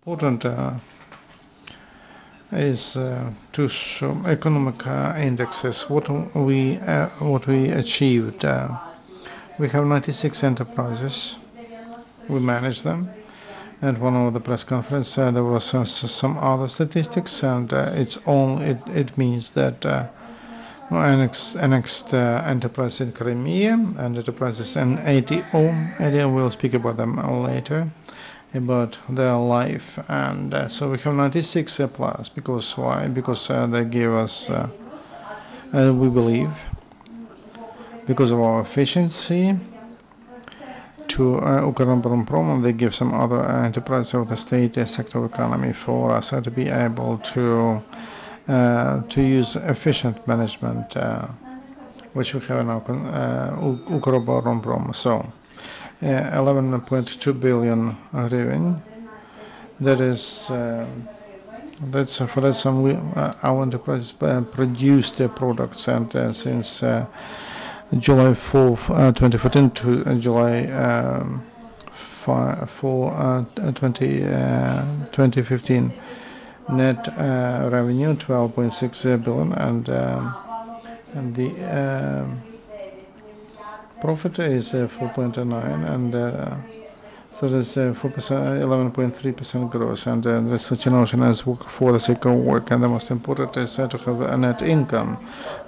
Important is to show economic indexes. What we achieved. We have 96 enterprises. We manage them. And one of the press conference, there was some other statistics, and it means that annexed enterprise in Crimea and enterprises in ATO area. We'll speak about them later, about their life. And so we have 96 plus. Because why? Because they give us, we believe, because of our efficiency, to Ukroboronprom, and they give some other enterprise of the state sector economy for us to be able to use efficient management, which we have now Ukroboronprom. So 11.2 billion hryvnia. That is our enterprise produced products, and since July 4th, 2014 to July 2015, net revenue 12.6 billion, and the profit is 4.9, and so there's 11.3% growth, and there's such a notion as work for the sake of work, and the most important is to have a net income.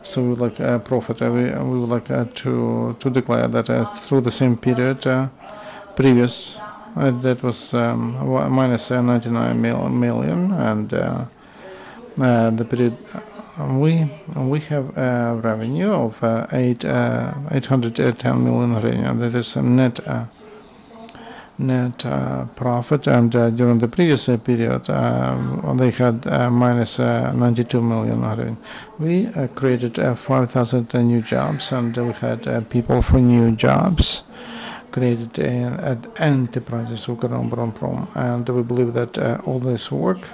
So we would like a profit. We would like to declare that through the same period, previous, that was minus 99 million, and the period we have a revenue of 810 million hryvnia. That is a net profit, and during the previous period they had minus 92 million hryvnia. We created 5,000 new jobs, and we had people for new jobs created at enterprises Ukroboronprom, and we believe that all this work,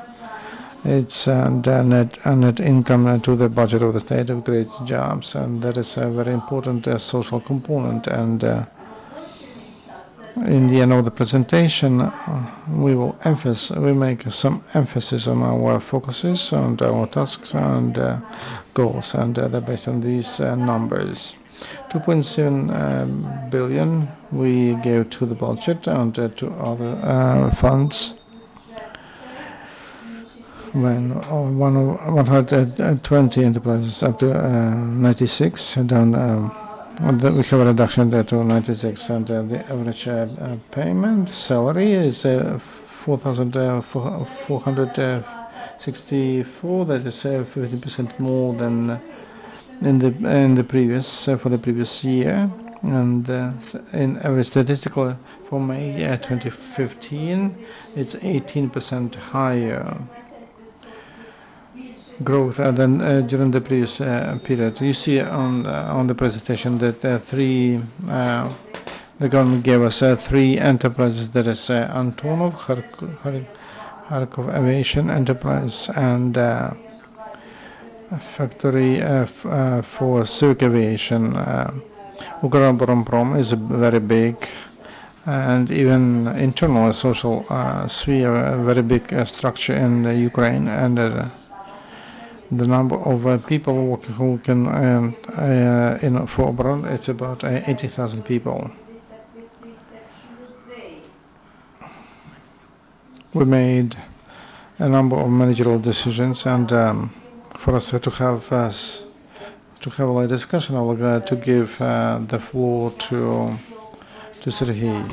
it's net income to the budget of the state of great jobs, and that is a very important social component. And in the end of the presentation, we make some emphasis on our focuses and our tasks and goals, and they're based on these numbers. 2.7 billion we gave to the budget and to other funds. When 120 enterprises up to 96, and then we have a reduction there to 96, and the average payment salary is 4,464. That is 50% more than in the previous for the previous year. And in every statistical for May 2015, it's 18% higher growth than during the previous period. You see on the presentation that the government gave us three enterprises. That is Antonov, Kharkov Aviation Enterprise, and factory for civic aviation. Ukroboronprom is very big, and even internal social sphere, a very big structure in Ukraine, and the number of people working who can for abroad, it's about 80,000 people. We made a number of managerial decisions, and for us to have a discussion, I would like to give the floor to Serhiy.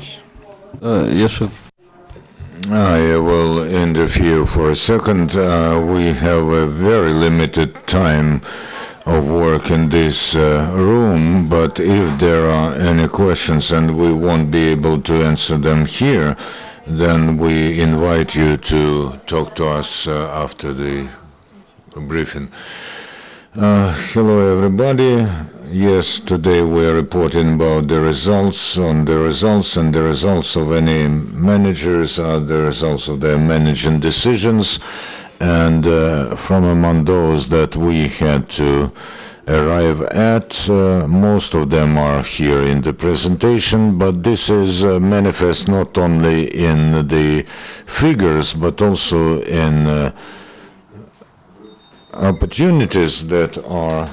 I will interfere for a second. We have a very limited time of work in this room, but if there are any questions and we won't be able to answer them here, then we invite you to talk to us after the briefing. Hello everybody. Yes, today we are reporting about the results and the results of any managers, the results of their managing decisions, and from among those that we had to arrive at. Most of them are here in the presentation, but this is manifest not only in the figures, but also in opportunities that are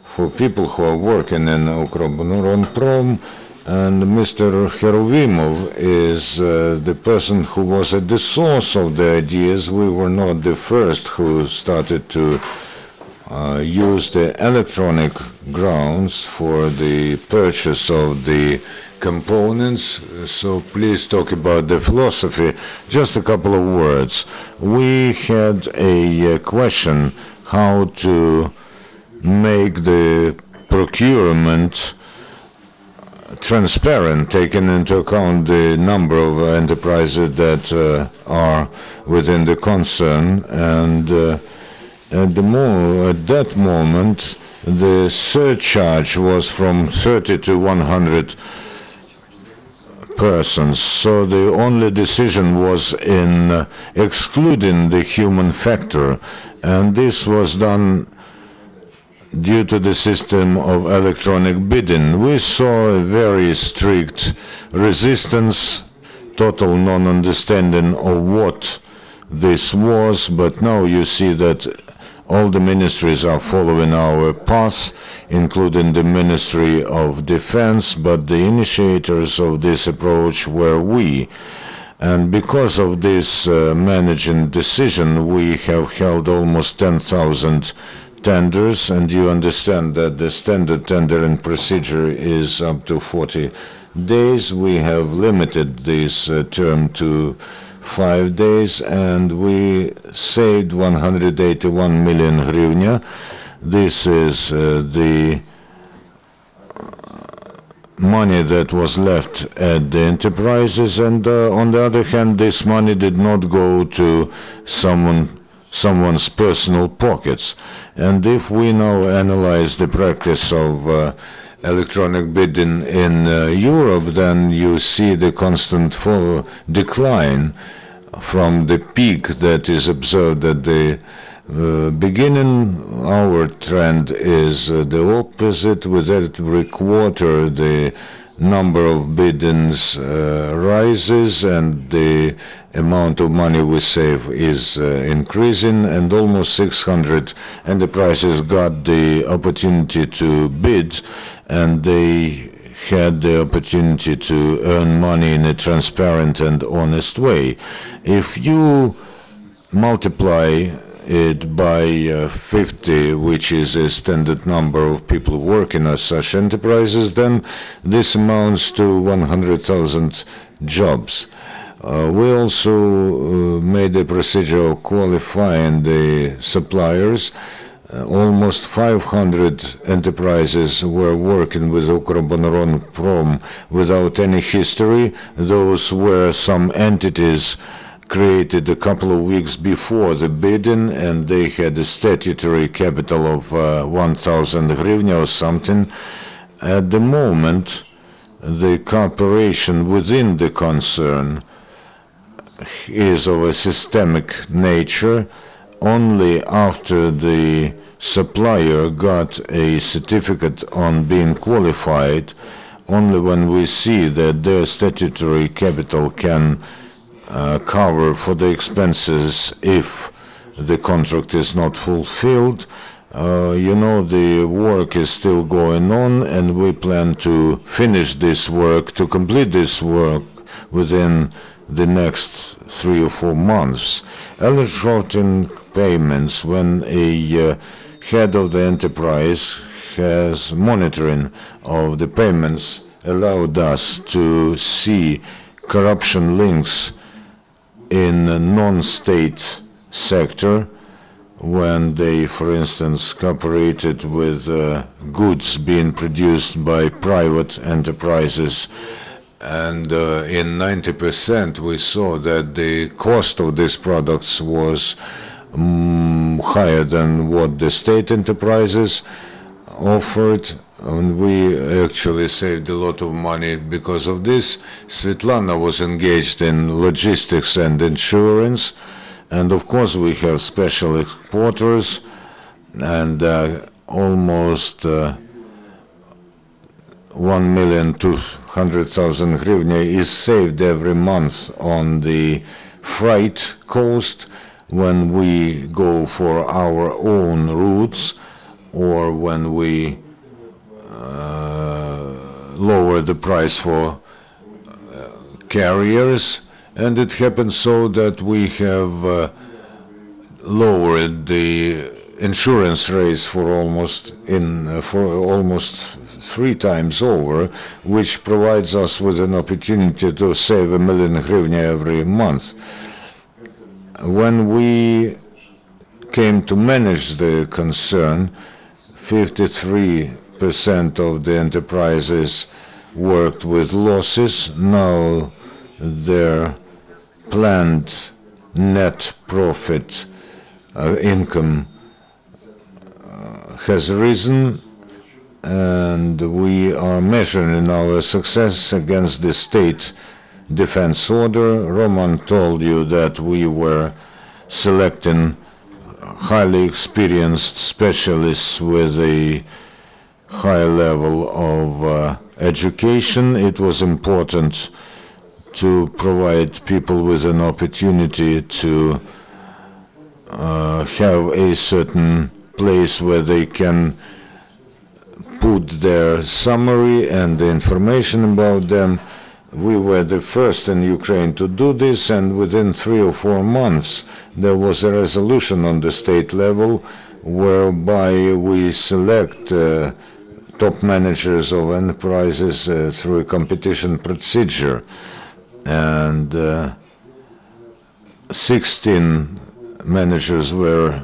for people who are working in Ukroboronprom. And Mr. Heruvimov is the person who was at the source of the ideas. We were not the first who started to use the electronic grounds for the purchase of the components. So please talk about the philosophy. Just a couple of words. We had a question how to make the procurement transparent, taking into account the number of enterprises that are within the concern, and at that moment the surcharge was from 30 to 100 persons. So the only decision was in excluding the human factor, and this was done due to the system of electronic bidding. We saw a very strict resistance, total non-understanding of what this was, but now you see that all the ministries are following our path, including the Ministry of Defense, but the initiators of this approach were we. And because of this managing decision, we have held almost 10,000 tenders, and you understand that the standard tendering procedure is up to 40 days. We have limited this term to 5 days, and we saved 181 million hryvnia. This is the money that was left at the enterprises, and on the other hand, this money did not go to someone's personal pockets. And if we now analyze the practice of electronic bidding in Europe, then you see the constant decline from the peak that is observed at the beginning. Our trend is the opposite. With every quarter, the number of biddings rises, and the amount of money we save is increasing, and almost 600 enterprises got the opportunity to bid, and they had the opportunity to earn money in a transparent and honest way. If you multiply it by 50, which is a standard number of people working at such enterprises, then this amounts to 100,000 jobs. We also made a procedure of qualifying the suppliers. Almost 500 enterprises were working with Ukroboronprom without any history. Those were some entities created a couple of weeks before the bidding, and they had a statutory capital of 1,000 hryvnia or something. At the moment, the cooperation within the concern is of a systemic nature. Only after the supplier got a certificate on being qualified, only when we see that their statutory capital can cover for the expenses if the contract is not fulfilled. The work is still going on, and we plan to finish this work, to complete this work within the next 3 or 4 months. Electronic payments, when a head of the enterprise has monitoring of the payments, allowed us to see corruption links in a non-state sector, when they, for instance, cooperated with goods being produced by private enterprises. And in 90% we saw that the cost of these products was higher than what the state enterprises offered. And we actually saved a lot of money because of this. Svitlana was engaged in logistics and insurance. And of course we have special exporters, and almost 1,200,000 hryvnia is saved every month on the freight cost when we go for our own routes or when we lower the price for carriers. And it happens so that we have lowered the insurance rates for almost 3 times over, which provides us with an opportunity to save 1 million hryvnia every month. When we came to manage the concern, 53% of the enterprises worked with losses. Now their planned net profit income has risen, and we are measuring our success against the state defense order. Roman told you that we were selecting highly experienced specialists with a high level of education. It was important to provide people with an opportunity to have a certain place where they can put their summary and the information about them. We were the first in Ukraine to do this, and within 3 or 4 months there was a resolution on the state level whereby we select top managers of enterprises through a competition procedure. And 16 managers were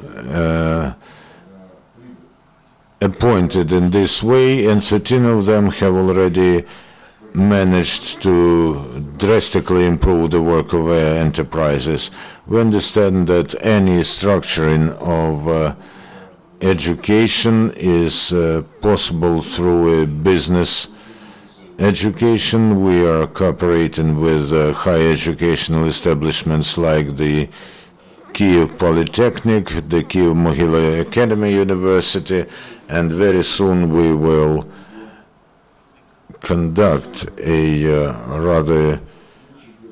appointed in this way, and 13 of them have already managed to drastically improve the work of enterprises. We understand that any structuring of education is possible through a business education. We are cooperating with high educational establishments like the Kyiv Polytechnic, the Kyiv Mohyla Academy University, and very soon we will conduct a rather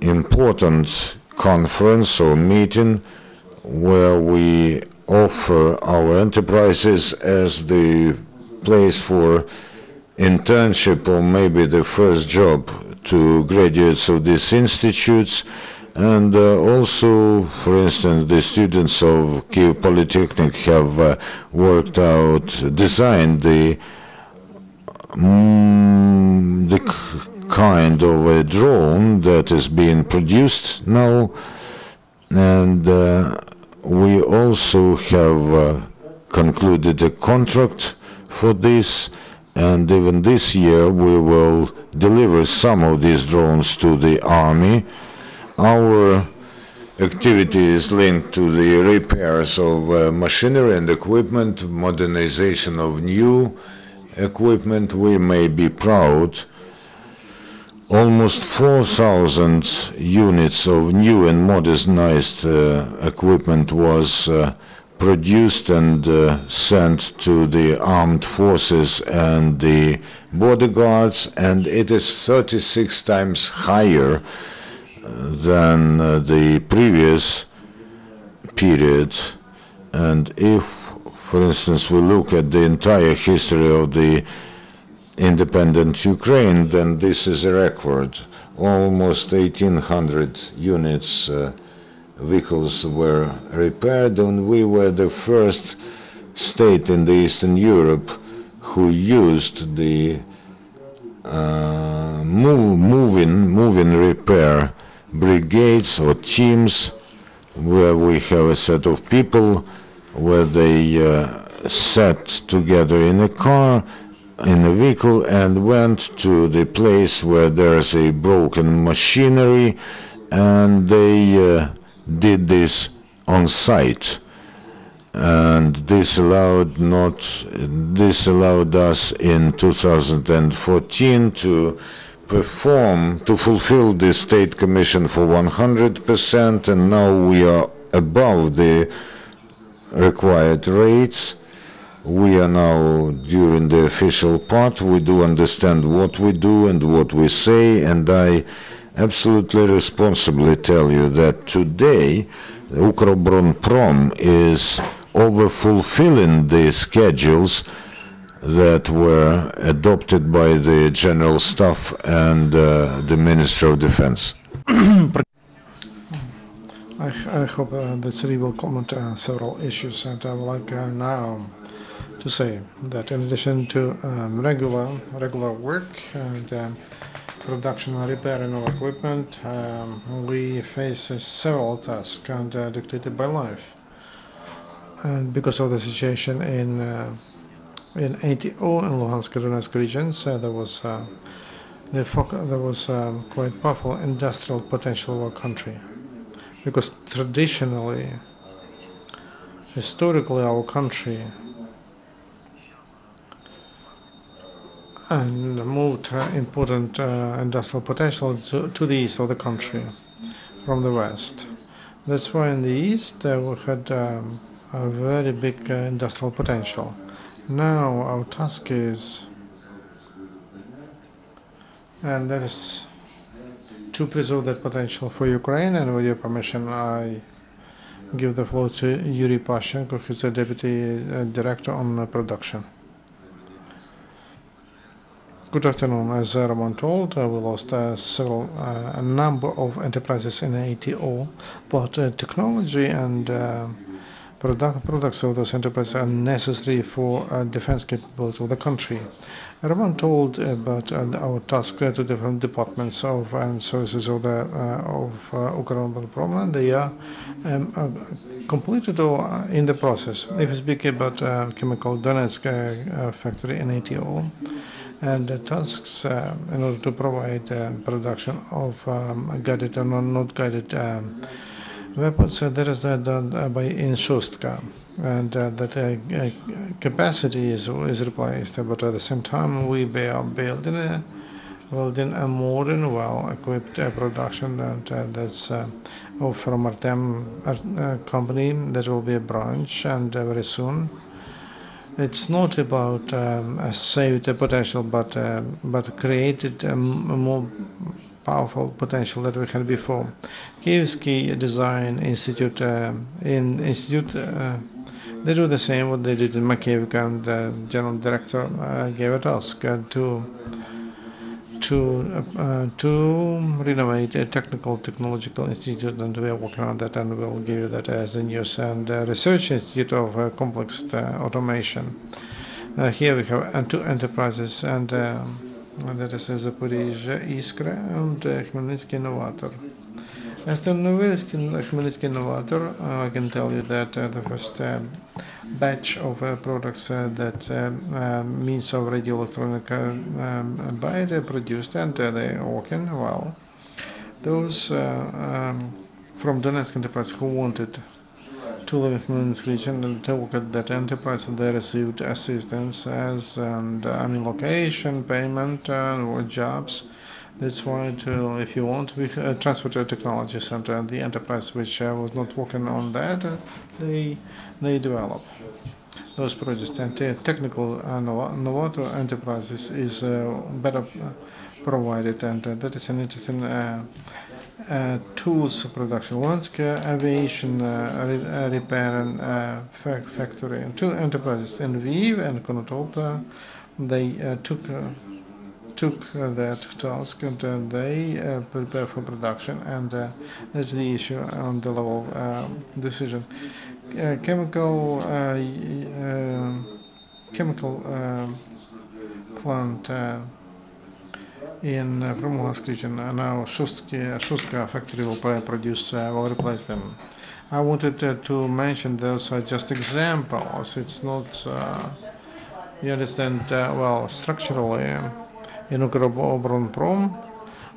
important conference or meeting where we offer our enterprises as the place for internship or maybe the first job to graduates of these institutes. And also, for instance, the students of Kyiv Polytechnic have worked out, designed the kind of a drone that is being produced now, and we also have concluded a contract for this, and even this year we will deliver some of these drones to the army. Our activity is linked to the repairs of machinery and equipment, modernization of new equipment. We may be proud. Almost 4,000 units of new and modernized equipment was produced and sent to the armed forces and the border guards, and it is 36 times higher than the previous period. And if, for instance, we look at the entire history of the independent Ukraine, then this is a record. Almost 1,800 units, vehicles were repaired, and we were the first state in the Eastern Europe who used the moving repair brigades or teams, where we have a set of people where they sat together in a car, in a vehicle, and went to the place where there's a broken machinery, and they did this on site. And this allowed us in 2014 to fulfill the state commission for 100%, and now we are above the required rates. We are now during the official part. We do understand what we do and what we say, and I absolutely responsibly tell you that today Ukroboronprom is over-fulfilling the schedules that were adopted by the General Staff and the Minister of Defense. I hope the Serhiy will comment on several issues, and I would like now to say that in addition to regular work and production and repairing of equipment, we face several tasks and dictated by life. And because of the situation in ATO and Luhansk and Donetsk regions, there was quite powerful industrial potential of our country. Because traditionally, historically, our country and moved important industrial potential to the east of the country from the west. That's why in the east we had a very big industrial potential. Now our task is, and that is to preserve that potential for Ukraine, and with your permission I give the floor to Yuriy Pashchenko, who's the Deputy Director on Production. Good afternoon. As Roman told, we lost a number of enterprises in ATO, but technology and products of those enterprises are necessary for defense capability of the country. Roman told about our task to different departments and services of Ukroboronprom. They are completed or in the process. If we speak about chemical Donetsk factory in ATO, and the tasks in order to provide production of guided or not guided weapons, that is done by in Shostka, and that capacity is replaced. But at the same time, we are building a modern, well-equipped production, and that's from Artem company. That will be a branch, and very soon. It's not about saved potential, but created a more powerful potential that we had before. Kievsky Design Institute they do the same what they did in Makiivka, and the general director gave a task to renovate a technological institute, and we are working on that, and we'll give you that as a news. And research institute of complex automation. Here we have two enterprises, and that is Zaporizhzhia Iskra and Khmelnytsky Innovator. As to Khmelnytsky Innovator, I can tell you that the first batch of products that means of radio electronic byte produced, and they are working well. Those from Donetsk enterprise who wanted to live in Khmelnytsk region and to work at that enterprise, they received assistance as location, payment, or jobs. That's why, if you want, we transfer to technology center. The enterprise which was not working on that, they develop those projects. And technical Novator enterprises is better provided, and that is an interesting tools production. Luhansk aviation repair and factory, and two enterprises in Lviv and Konotop. They took that task, and they prepare for production, and that's the issue on the level of decision. Chemical plant in from Luhansk region. Now Shostka factory will produce, will replace them. I wanted to mention those are just examples. It's not, you understand, well, structurally, in Ukroboronprom,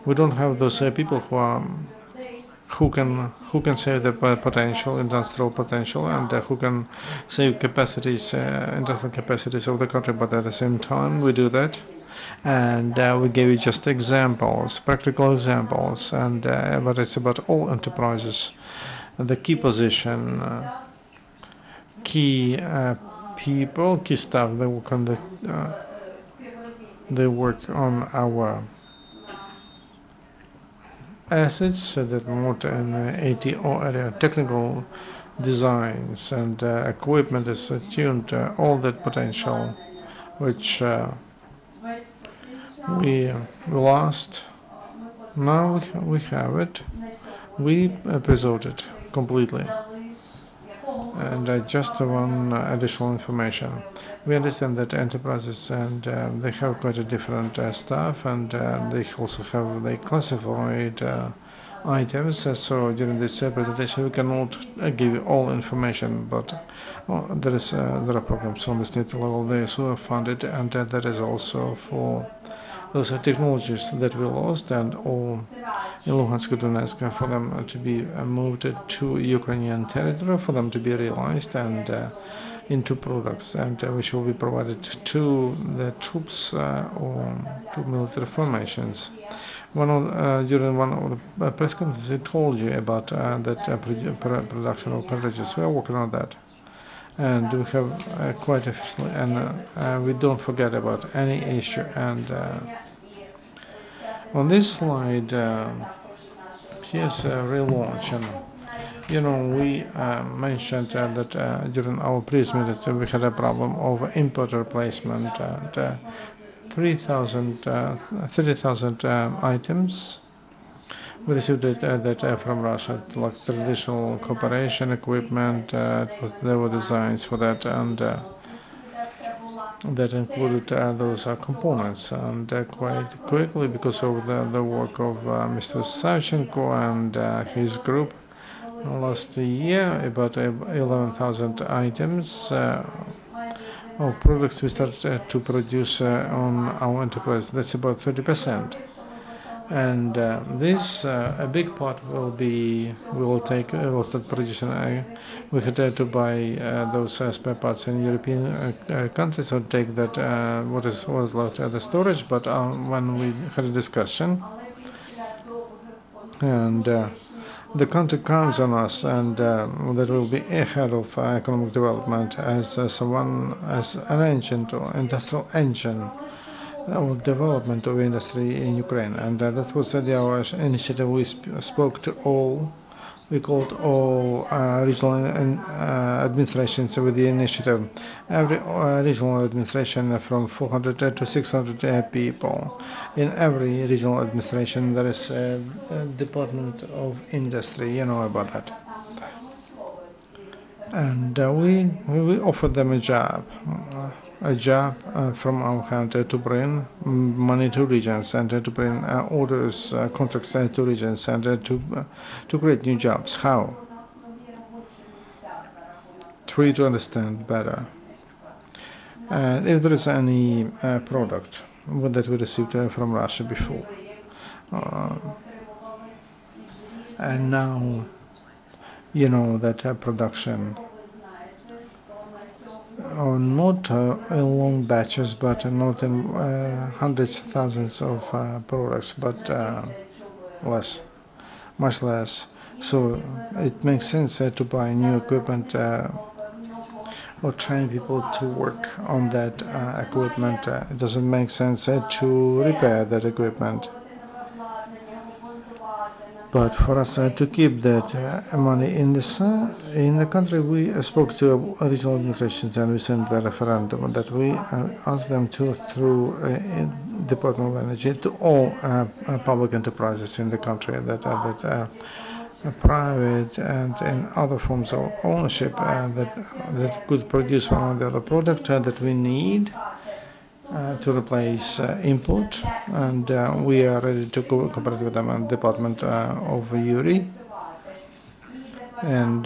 we don't have those people who can save the potential, industrial potential, and who can save capacities, industrial capacities of the country. But at the same time, we do that, and we gave you just examples, practical examples, and but it's about all enterprises. The key position, key people, key staff. They work on our assets that promote in ATO area, technical designs and equipment is tuned, all that potential which we lost. Now we have it. We preserved it completely. And just one additional information. We understand that enterprises and they have quite a different stuff, and they also have classified items. So during this presentation, we cannot give you all information, but there are programs on the state level. They are funded, and that is also for those technologies that we lost, and all in Luhansk and Donetsk, for them to be moved to Ukrainian territory, for them to be realized and into products, and which will be provided to the troops or to military formations. During one of the press conferences, I told you about that production of cartridges. We are working on that. And we have quite officially, and we don't forget about any issue. And on this slide, here's a relaunch. And we mentioned that during our previous meetings we had a problem of import replacement. 30,000 items. We received that from Russia, like traditional cooperation equipment. There were designs for that, and that included those components. And quite quickly, because of the work of Mr. Stetsenko and his group, last year, about 11,000 items of products we started to produce on our enterprise. That's about 30%. And this a big part will start producing. We had to buy those spare parts in European countries, so take that what was left at the storage. But when we had a discussion, and the country counts on us, and that will be ahead of economic development as an engine, to industrial engine. Our development of industry in Ukraine, and that was our initiative. We spoke to all, we called all regional administrations with the initiative. Every regional administration, from 400 to 600 people. In every regional administration, there is a department of industry. You know about that. And we offered them a job from our hand to bring money to regions, and to bring orders, contracts to regions, and to create new jobs. How? For you to understand better. And if there is any product that we received from Russia before, and now you know that production, not in long batches, but not in hundreds of thousands of products, but less, much less. So it makes sense to buy new equipment or train people to work on that equipment. It doesn't make sense to repair that equipment. But for us to keep that money in the country, we spoke to regional administrations, and we sent a referendum that we asked them to, through Department of Energy, to all public enterprises in the country that private and in other forms of ownership that could produce one or the other product that we need to replace import, and we are ready to cooperate with them and Department of Yuriy. And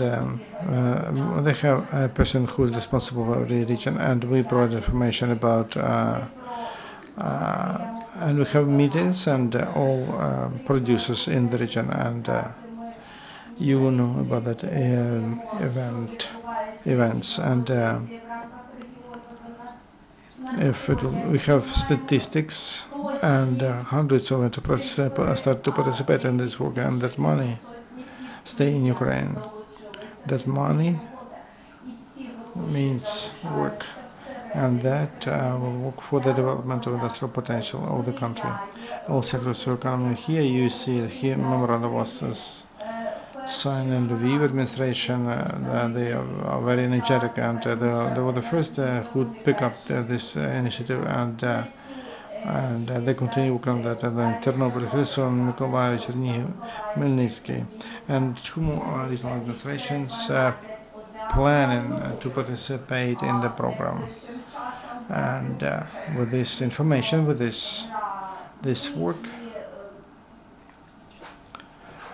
they have a person who is responsible for every region, and we provide information about, and we have meetings and all producers in the region, and you will know about that events, and we have statistics, and hundreds of enterprises start to participate in this work, and that money stay in Ukraine. That money means work, and that will work for the development of industrial potential of the country. All sectors of economy. Here you see that here memorandum was signed in the Lviv administration. They are very energetic, and they were the first who pick up this initiative, and they continue working on that. And then Ternopil, Kherson, Mykolaiv, Chernihiv, Melnytsky, and two more regional administrations planning to participate in the program. And with this information, with this work,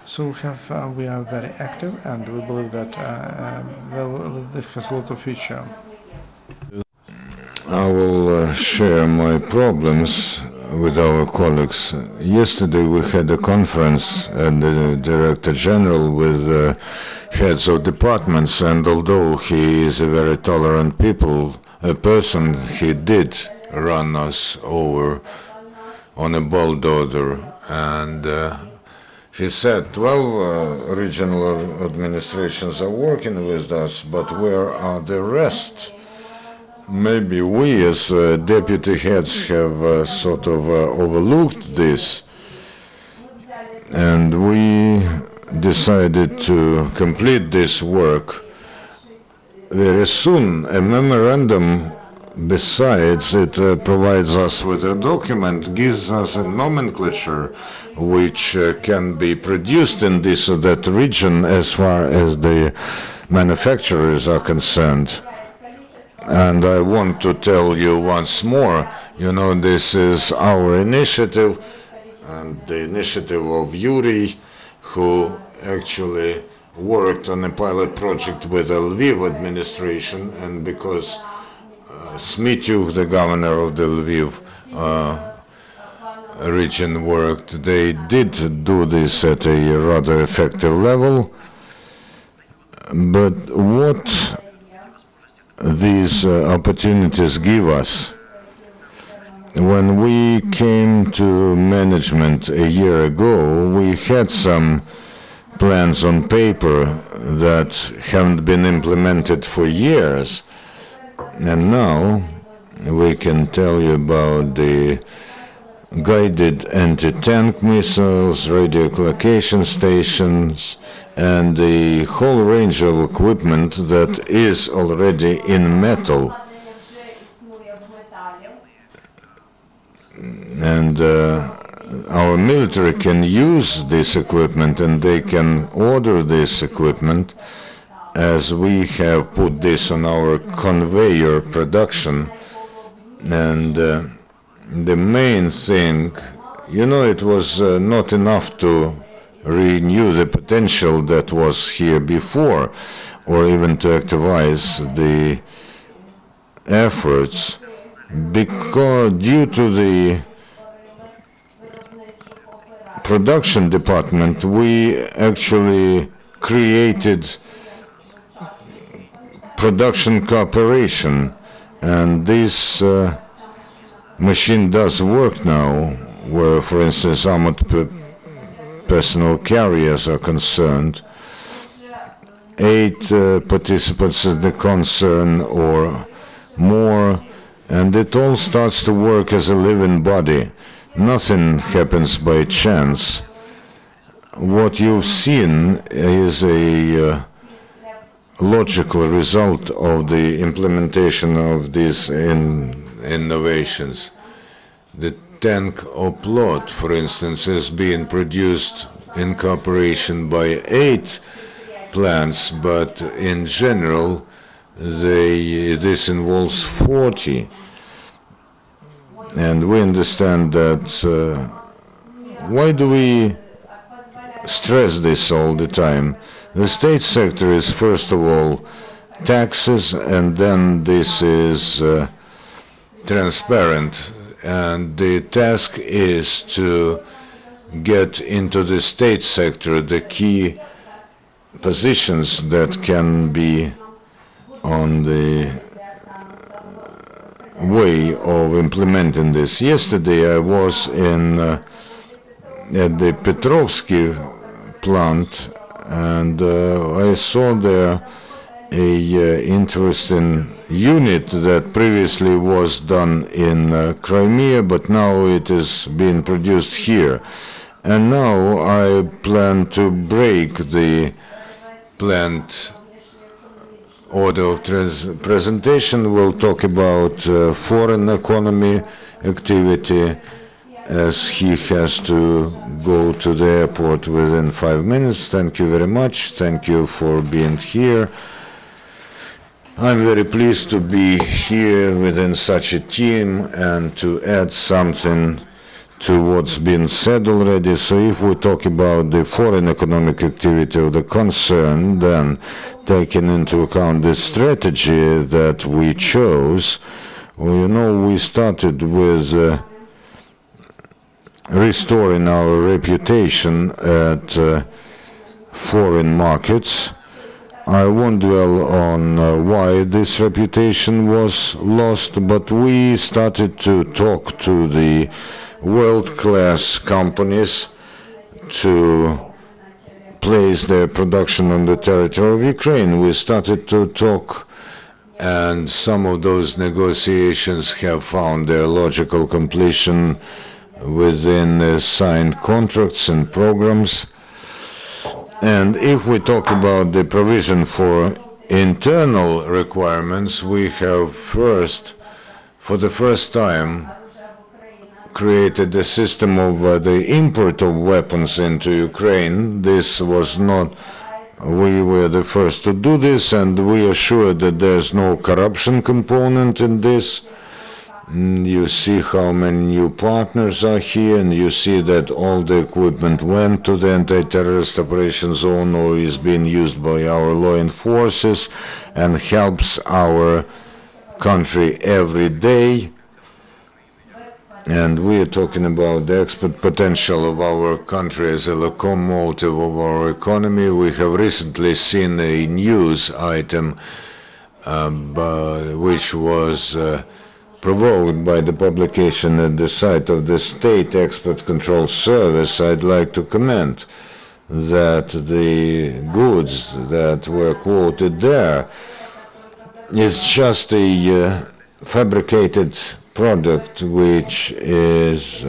so we are very active, and we believe that this has a lot of future. I will share my problems with our colleagues. Yesterday we had a conference at the Director General with heads of departments, and although he is a very tolerant person, he did run us over on a bulldozer, and he said 12 regional administrations are working with us, but where are the rest? Maybe we as deputy heads have sort of overlooked this, and we decided to complete this work very soon. A memorandum, besides it provides us with a document, gives us a nomenclature which can be produced in this or that region as far as the manufacturers are concerned. And I want to tell you once more, this is our initiative, and the initiative of Yuriy, who actually worked on a pilot project with the Lviv administration, and because Smityuk, the governor of the Lviv region, worked, they did do this at a rather effective level. But what these opportunities give us? When we came to management a year ago, we had some plans on paper that haven't been implemented for years, and now we can tell you about the guided anti-tank missiles, radio location stations, and the whole range of equipment that is already in metal. And our military can use this equipment, and they can order this equipment, as we have put this on our conveyor production. And the main thing, it was not enough to renew the potential that was here before, or even to activize the efforts, because due to the production department, we actually created production cooperation, and this machine does work now, where, for instance, armored personal carriers are concerned. 8 participants in the concern or more, and it all starts to work as a living body. Nothing happens by chance. What you've seen is a logical result of the implementation of these innovations. The tank Oplot, for instance, is being produced in cooperation by 8 plants, but in general, this involves 40. And we understand that. Why do we stress this all the time? The state sector is, first of all, taxes, and then this is transparent. And the task is to get into the state sector the key positions that can be on the way of implementing this. Yesterday I was at the Petrovsky plant, and I saw there a interesting unit that previously was done in Crimea, but now it is being produced here. And now I plan to break the planned order of presentation. We'll talk about foreign economy activity, as he has to go to the airport within 5 minutes. Thank you very much. Thank you for being here. I'm very pleased to be here within such a team and to add something to what's been said already. So if we talk about the foreign economic activity of the concern, then taking into account the strategy that we chose, well, you know, we started with restoring our reputation at foreign markets. I won't dwell on why this reputation was lost, but we started to talk to the world-class companies to place their production on the territory of Ukraine. We started to talk, and some of those negotiations have found their logical completion within signed contracts and programs. And if we talk about the provision for internal requirements, we have first, for the first time, created a system of the import of weapons into Ukraine. This was not, we were the first to do this, and we are sure that there's no corruption component in this. You see how many new partners are here, and you see that all the equipment went to the anti-terrorist operation zone or is being used by our law enforcers and helps our country every day. And we are talking about the export potential of our country as a locomotive of our economy. We have recently seen a news item which was provoked by the publication at the site of the State Export Control Service. I'd like to comment that the goods that were quoted there is just a fabricated product which is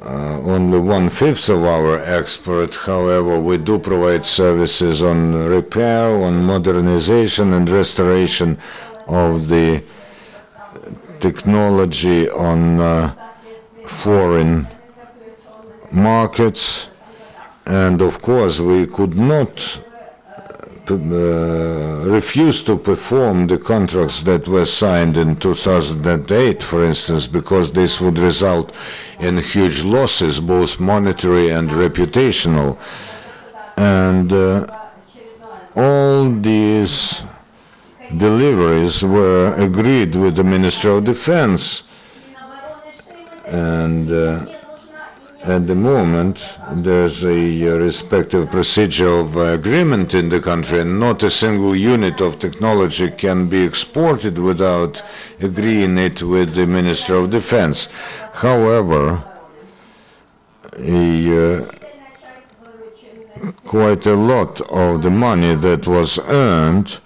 only 1/5 of our export. However, we do provide services on repair, on modernization and restoration of the technology on foreign markets. And of course, we could not refuse to perform the contracts that were signed in 2008, for instance, because this would result in huge losses, both monetary and reputational. And all these deliveries were agreed with the Minister of Defense, and at the moment there's a respective procedure of agreement in the country, and not a single unit of technology can be exported without agreeing it with the Minister of Defense. However, quite a lot of the money that was earned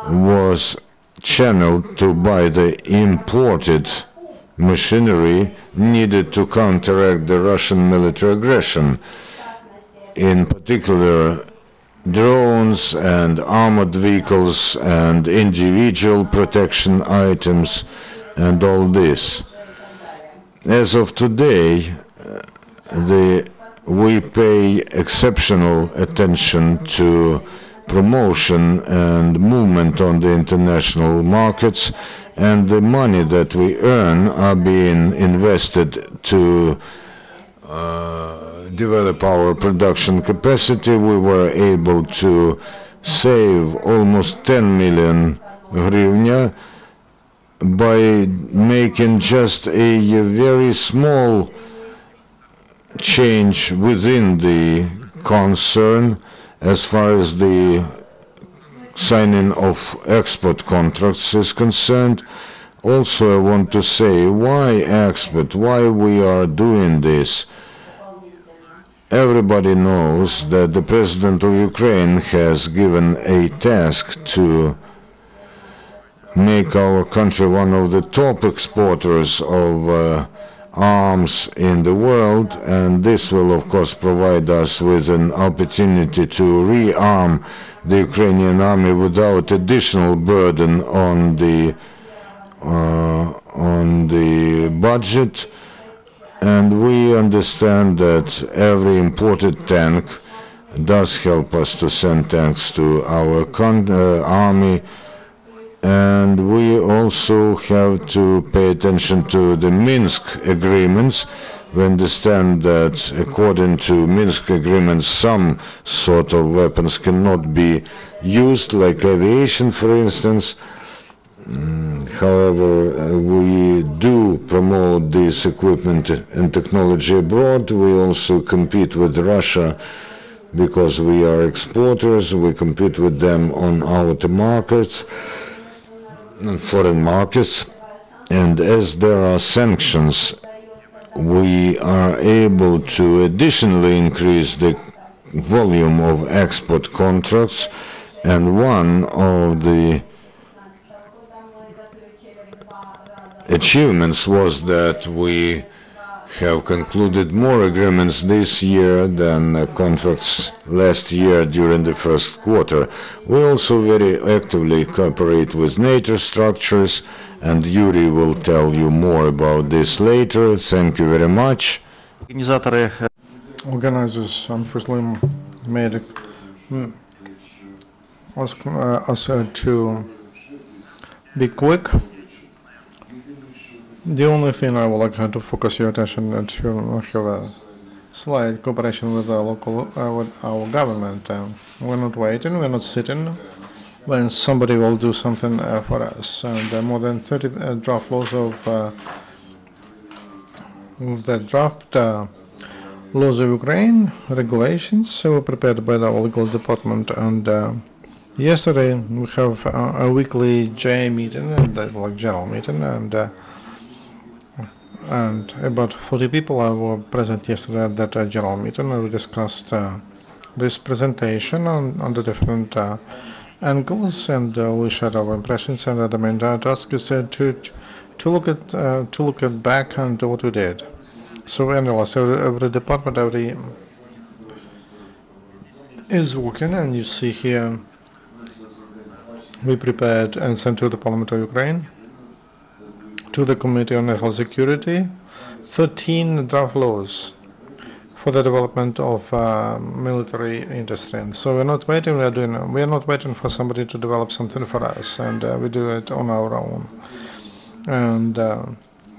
was channeled to buy the imported machinery needed to counteract the Russian military aggression, in particular drones and armored vehicles and individual protection items and all this. As of today, we pay exceptional attention to promotion and movement on the international markets, and the money that we earn are being invested to develop our production capacity. We were able to save almost 10 million hryvnia by making just a very small change within the concern as far as the signing of export contracts is concerned. Also, I want to say why export, why we are doing this. everybody knows that the President of Ukraine has given a task to make our country one of the top exporters of arms in the world, and this will of course provide us with an opportunity to rearm the Ukrainian army without additional burden on the budget. And we understand that every imported tank does help us to send tanks to our army. And we also have to pay attention to the Minsk agreements. We understand that according to Minsk agreements, some sort of weapons cannot be used, like aviation, for instance. However, we do promote this equipment and technology abroad. We also compete with Russia because we are exporters. We compete with them on our markets, foreign markets, and as there are sanctions, we are able to additionally increase the volume of export contracts, and one of the achievements was that we have concluded more agreements this year than contracts last year during the first quarter. We also very actively cooperate with NATO structures, and Yuriy will tell you more about this later. Thank you very much. Organizers unfortunately made us to be quick. The only thing I would like to focus your attention to have a slight cooperation with our local, with our government. We're not waiting, we're not sitting when somebody will do something for us. And more than 30 draft laws of the draft laws of Ukraine regulations were prepared by the legal department. And yesterday we have a weekly J meeting, like general meeting, and about 40 people were present yesterday at that general meeting, and we discussed this presentation on the different angles, and we shared our impressions. And the main task is to look at back and what we did. So we analyzed every department, is working, and you see here we prepared and sent to the Parliament of Ukraine, to the Committee on National Security, 13 draft laws for the development of military industry. So we're not waiting. We are not waiting for somebody to develop something for us, and we do it on our own. And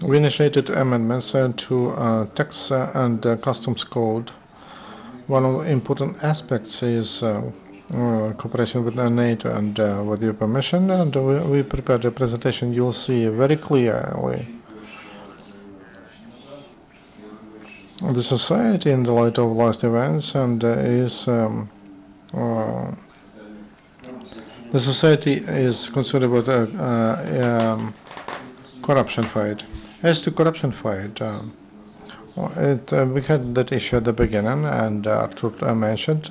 we initiated amendments to tax and customs code. One of the important aspects is cooperation with NATO, and with your permission, and we prepared a presentation. You'll see very clearly the society in the light of last events, and the society is concerned about corruption fight. As to corruption fight, we had that issue at the beginning, and Artur mentioned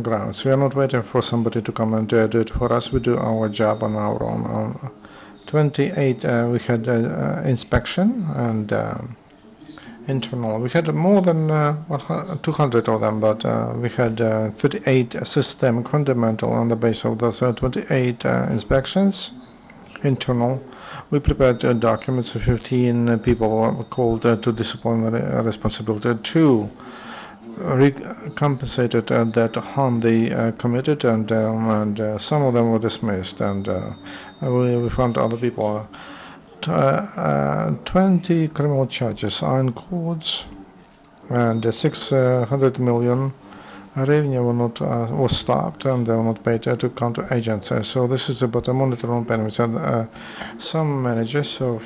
grounds. We are not waiting for somebody to come and do it for us. We do our job on our own. 28 we had inspection and internal. We had more than 200 of them, but we had 38 systemic fundamental on the basis of those 28 inspections internal. We prepared documents. 15 people were called to disciplinary responsibility. 2 compensated that harm they committed, and some of them were dismissed, and we found other people. 20 criminal charges are in courts, and 600 million revenue was stopped, and they were not paid to counter agents. So this is about the monitoring payments, and some managers of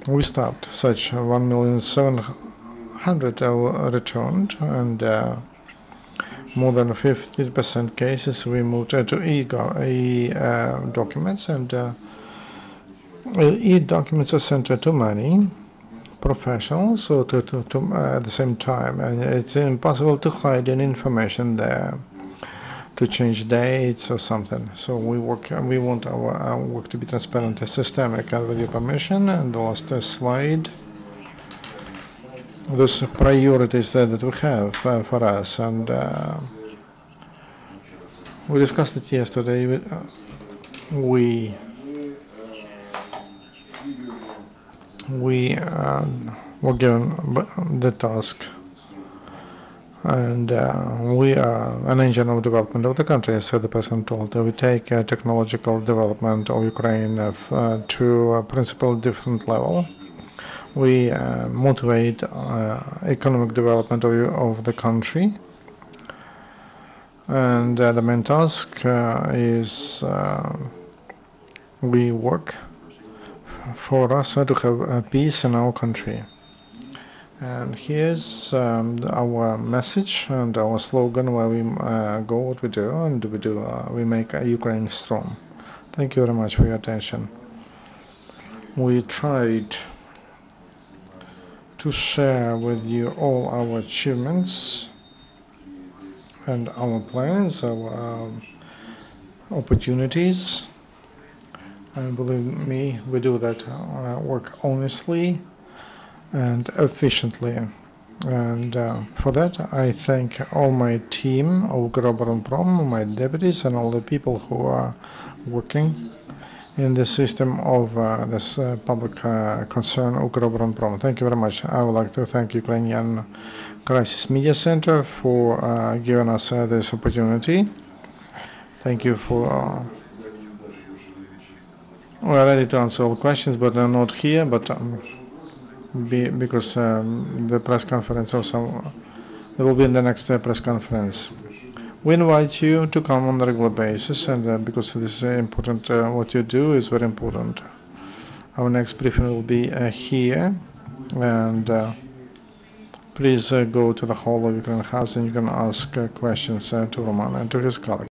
we stopped such 1,700,000 returned, and more than 50% cases we moved to e-documents, and e-documents are sent to many professionals or at the same time, and it's impossible to hide any information there, to change dates or something. So we want our work to be transparent and systemic. And with your permission, and the last slide, those priorities that we have for us, and we discussed it yesterday. We were given the task, and we are an engine of development of the country, as the president told. We take technological development of Ukraine to a principal different level. We motivate economic development of the country, and the main task is we work for us to have peace in our country. And here's our message and our slogan: where we go, what we do, and we make Ukraine strong. Thank you very much for your attention. We tried to share with you all our achievements and our plans, our opportunities. And believe me, we do that work honestly and efficiently. And for that, I thank all my team of Ukroboronprom, my deputies, and all the people who are working in the system of this public concern, Ukroboronprom. Thank you very much. I would like to thank Ukrainian Crisis Media Center for giving us this opportunity. Thank you for... we're ready to answer all questions, but I'm not here, but because the press conference there will be in the next press conference. We invite you to come on a regular basis, and because this is important, what you do is very important. Our next briefing will be here, and please go to the hall of Ukraine House, and you can ask questions to Roman and to his colleagues.